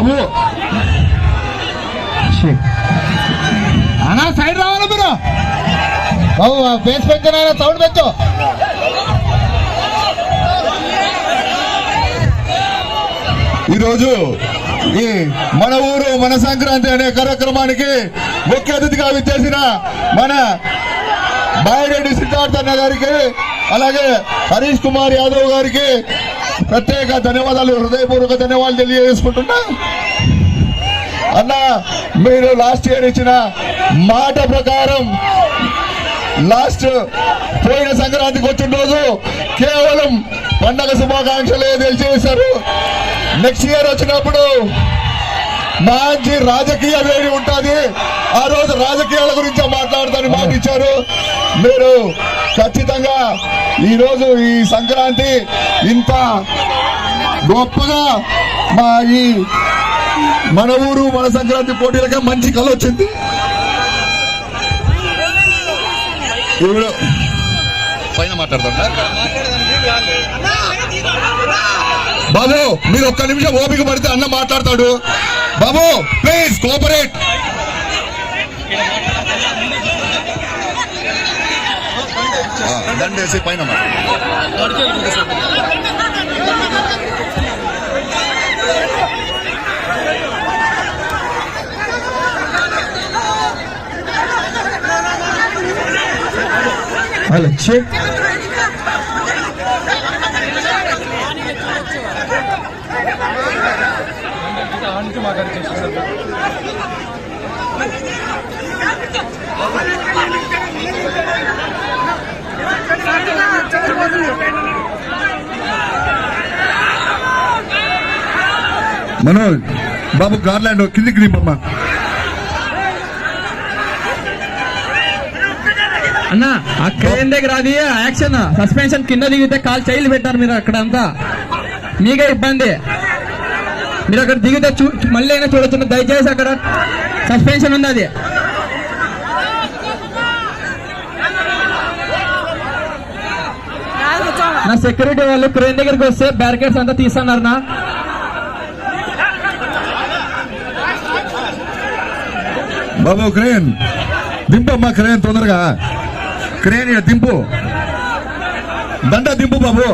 బాబు అన్నా సైడ్ రావాలి మీరు బాబు బేస్ పెంచిన సౌండ్ పెంచు. ఈరోజు ఈ మన ఊరు మన సంక్రాంతి అనే కార్యక్రమానికి ముఖ్య అతిథిగా విచ్చేసిన మన బాయిరెడ్డి సిద్ధార్థ అన్న గారికి అలాగే హరీష్ కుమార్ యాదవ్ గారికి ప్రత్యేక ధన్యవాదాలు, హృదయపూర్వక ధన్యవాదాలు తెలియజేసుకుంటున్నా. అన్న మీరు లాస్ట్ ఇయర్ ఇచ్చిన మాట ప్రకారం లాస్ట్ పోయిన సంక్రాంతికి వచ్చిన రోజు కేవలం పండగ శుభాకాంక్షలే తెలియజేశారు. నెక్స్ట్ ఇయర్ వచ్చినప్పుడు మంచి రాజకీయ వేడి ఉంటుంది, ఆ రోజు రాజకీయాల గురించి మాట్లాడతారని మాట ఇచ్చారు. మీరు ఖచ్చితంగా ఈరోజు ఈ సంక్రాంతి ఇంత గొప్పగా మా ఈ మన ఊరు మన సంక్రాంతి పోటీలకే మంచి కళ వచ్చింది. ఇప్పుడు పైన మాట్లాడతాం బాబు, మీరు ఒక్క నిమిషం ఓపిక పడితే అన్న మాట్లాడతాడు. బాబు ప్లీజ్ కోఆపరేట్. దండేసి పైన hello check. Manoj Babu garland కిందికి దింపమ్మా. అన్న ఆ క్రేన్ దగ్గర అది యాక్షన్ సస్పెన్షన్ కింద దిగితే కాలు చైలు పెట్టారు మీరు అక్కడ అంతా, మీకే ఇబ్బంది. మీరు అక్కడ దిగితే మళ్ళీ అయినా చూడొచ్చు, దయచేసి అక్కడ సస్పెన్షన్ ఉంది. అది నా సెక్యూరిటీ వాళ్ళు క్రేన్ దగ్గరికి వస్తే బ్యారికేడ్స్ అంతా తీస్తున్నారు. నా బాబు క్రేన్ దింపమ్మా, క్రేన్ తొందరగా క్రేన్ దింపు, దండ దింపు బాబు.